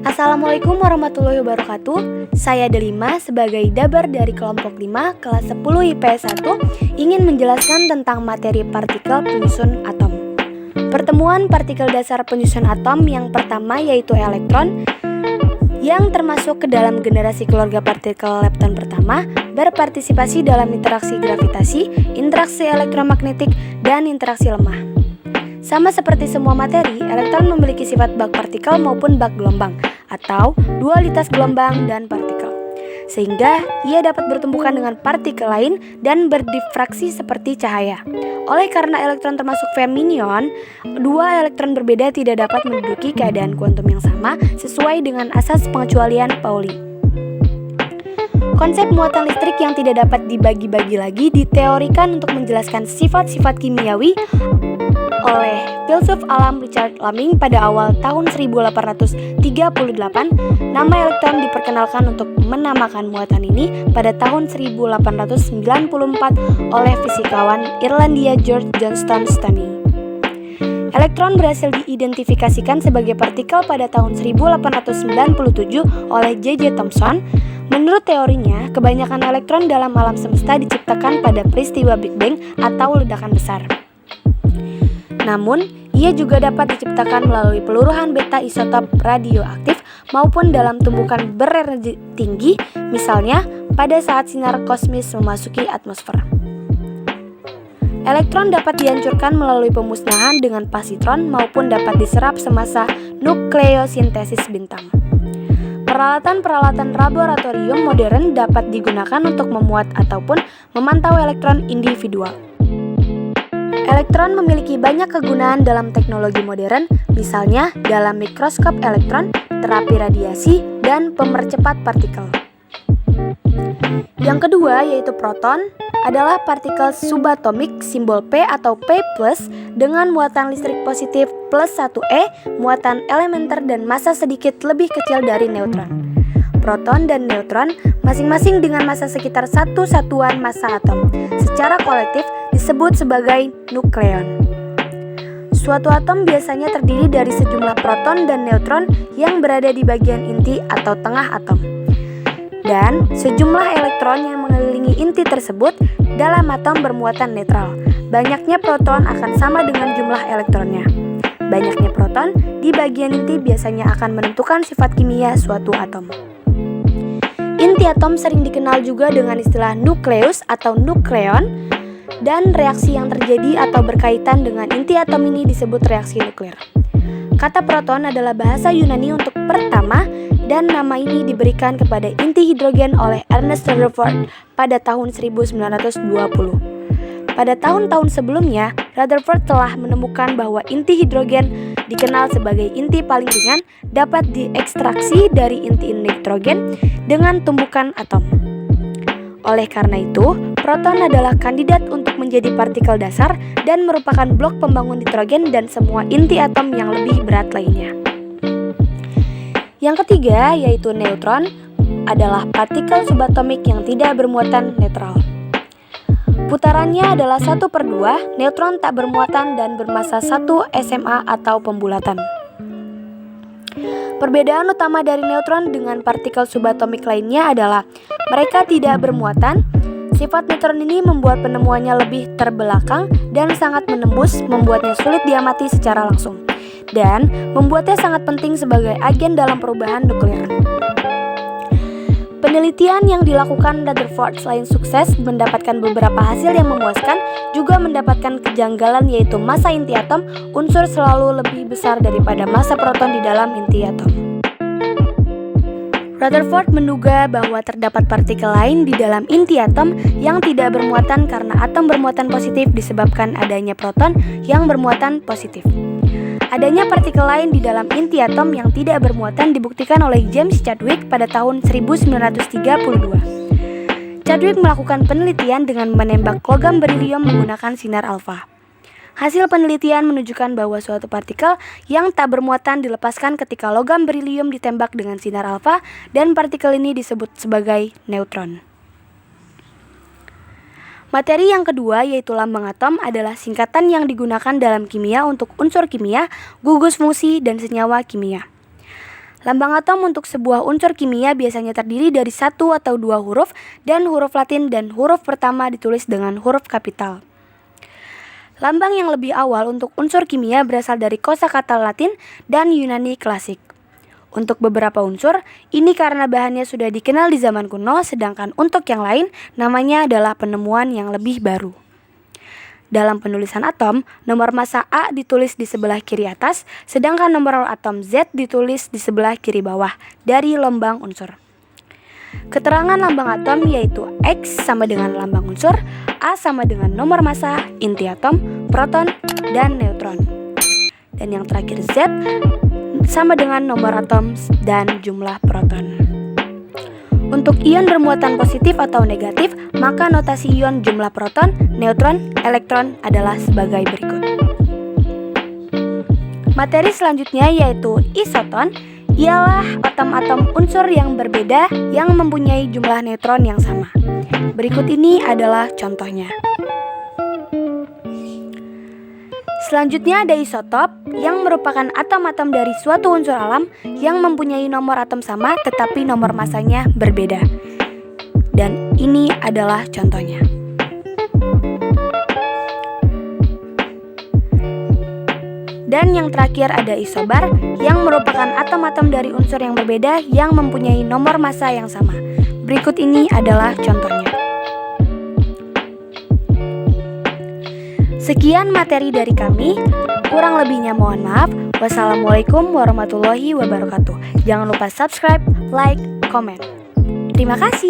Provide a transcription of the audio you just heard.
Assalamualaikum warahmatullahi wabarakatuh. Saya Delima sebagai Dabar dari kelompok 5 kelas 10 IPS 1 ingin menjelaskan tentang materi partikel penyusun atom. Pertemuan partikel dasar penyusun atom yang pertama yaitu elektron yang termasuk ke dalam generasi keluarga partikel lepton pertama berpartisipasi dalam interaksi gravitasi, interaksi elektromagnetik, dan interaksi lemah. Sama seperti semua materi, elektron memiliki sifat bak partikel maupun bak gelombang atau dualitas gelombang dan partikel, sehingga ia dapat bertumbukan dengan partikel lain dan berdifraksi seperti cahaya. Oleh karena elektron termasuk fermion, dua elektron berbeda tidak dapat menduduki keadaan kuantum yang sama sesuai dengan asas pengecualian Pauli. Konsep muatan listrik yang tidak dapat dibagi-bagi lagi diteorikan untuk menjelaskan sifat-sifat kimiawi oleh filsuf alam Richard Laming pada awal tahun 1838. Nama elektron diperkenalkan untuk menamakan muatan ini pada tahun 1894 oleh fisikawan Irlandia George Johnston Stoney. Elektron berhasil diidentifikasikan sebagai partikel pada tahun 1897 oleh J.J. Thomson. Menurut teorinya, kebanyakan elektron dalam alam semesta diciptakan pada peristiwa Big Bang atau ledakan besar. Namun, ia juga dapat diciptakan melalui peluruhan beta isotop radioaktif maupun dalam tumbukan berenergi tinggi, misalnya pada saat sinar kosmis memasuki atmosfer. Elektron dapat dihancurkan melalui pemusnahan dengan pasitron maupun dapat diserap semasa nukleosintesis bintang. Peralatan-peralatan laboratorium modern dapat digunakan untuk memuat ataupun memantau elektron individual. Elektron memiliki banyak kegunaan dalam teknologi modern, misalnya dalam mikroskop elektron, terapi radiasi, dan pemercepat partikel. Yang kedua yaitu proton adalah partikel subatomik simbol P atau P+, dengan muatan listrik positif plus 1e, muatan elementer dan massa sedikit lebih kecil dari neutron. Proton dan neutron masing-masing dengan massa sekitar 1 satuan massa atom. Secara kolektif disebut sebagai nukleon. Suatu atom biasanya terdiri dari sejumlah proton dan neutron yang berada di bagian inti atau tengah atom, dan sejumlah elektron yang mengelilingi inti tersebut. Dalam atom bermuatan netral, banyaknya proton akan sama dengan jumlah elektronnya. Banyaknya proton di bagian inti biasanya akan menentukan sifat kimia suatu atom. Inti atom sering dikenal juga dengan istilah nukleus atau nukleon, dan reaksi yang terjadi atau berkaitan dengan inti atom ini disebut reaksi nuklir. Kata proton adalah bahasa Yunani untuk pertama, dan nama ini diberikan kepada inti hidrogen oleh Ernest Rutherford pada tahun 1920. Pada tahun-tahun sebelumnya, Rutherford telah menemukan bahwa inti hidrogen dikenal sebagai inti paling ringan dapat diekstraksi dari inti nitrogen dengan tumbukan atom. Oleh karena itu, proton adalah kandidat untuk menjadi partikel dasar dan merupakan blok pembangun nitrogen dan semua inti atom yang lebih berat lainnya. Yang ketiga yaitu neutron adalah partikel subatomik yang tidak bermuatan netral. Putarannya adalah 1/2, neutron tak bermuatan dan bermassa 1 SMA atau pembulatan. Perbedaan utama dari neutron dengan partikel subatomik lainnya adalah mereka tidak bermuatan. Sifat neutron ini membuat penemuannya lebih terbelakang dan sangat menembus, membuatnya sulit diamati secara langsung, dan membuatnya sangat penting sebagai agen dalam perubahan nuklir. Penelitian yang dilakukan Rutherford selain sukses mendapatkan beberapa hasil yang memuaskan, juga mendapatkan kejanggalan yaitu massa inti atom unsur selalu lebih besar daripada massa proton di dalam inti atom. Rutherford menduga bahwa terdapat partikel lain di dalam inti atom yang tidak bermuatan karena atom bermuatan positif disebabkan adanya proton yang bermuatan positif. Adanya partikel lain di dalam inti atom yang tidak bermuatan dibuktikan oleh James Chadwick pada tahun 1932. Chadwick melakukan penelitian dengan menembak logam berilium menggunakan sinar alfa. Hasil penelitian menunjukkan bahwa suatu partikel yang tak bermuatan dilepaskan ketika logam berilium ditembak dengan sinar alfa, dan partikel ini disebut sebagai neutron. Materi yang kedua yaitu lambang atom adalah singkatan yang digunakan dalam kimia untuk unsur kimia, gugus fungsi, dan senyawa kimia. Lambang atom untuk sebuah unsur kimia biasanya terdiri dari satu atau dua huruf dan huruf Latin dan huruf pertama ditulis dengan huruf kapital. Lambang yang lebih awal untuk unsur kimia berasal dari kosakata Latin dan Yunani klasik. Untuk beberapa unsur, ini karena bahannya sudah dikenal di zaman kuno, sedangkan untuk yang lain, namanya adalah penemuan yang lebih baru. Dalam penulisan atom, nomor massa A ditulis di sebelah kiri atas, sedangkan nomor atom Z ditulis di sebelah kiri bawah dari lambang unsur. Keterangan lambang atom yaitu X sama dengan lambang unsur, A sama dengan nomor massa, inti atom, proton, dan neutron. Dan yang terakhir Z sama dengan nomor atom dan jumlah proton. Untuk ion bermuatan positif atau negatif, maka notasi ion jumlah proton, neutron, elektron adalah sebagai berikut. Materi selanjutnya yaitu isoton, ialah atom-atom unsur yang berbeda yang mempunyai jumlah neutron yang sama. Berikut ini adalah contohnya. Selanjutnya ada isotop yang merupakan atom-atom dari suatu unsur alam yang mempunyai nomor atom sama tetapi nomor massanya berbeda. Dan ini adalah contohnya. Dan yang terakhir ada isobar yang merupakan atom-atom dari unsur yang berbeda yang mempunyai nomor massa yang sama. Berikut ini adalah contohnya. Sekian materi dari kami, kurang lebihnya mohon maaf. Wassalamualaikum warahmatullahi wabarakatuh. Jangan lupa subscribe, like, komen. Terima kasih.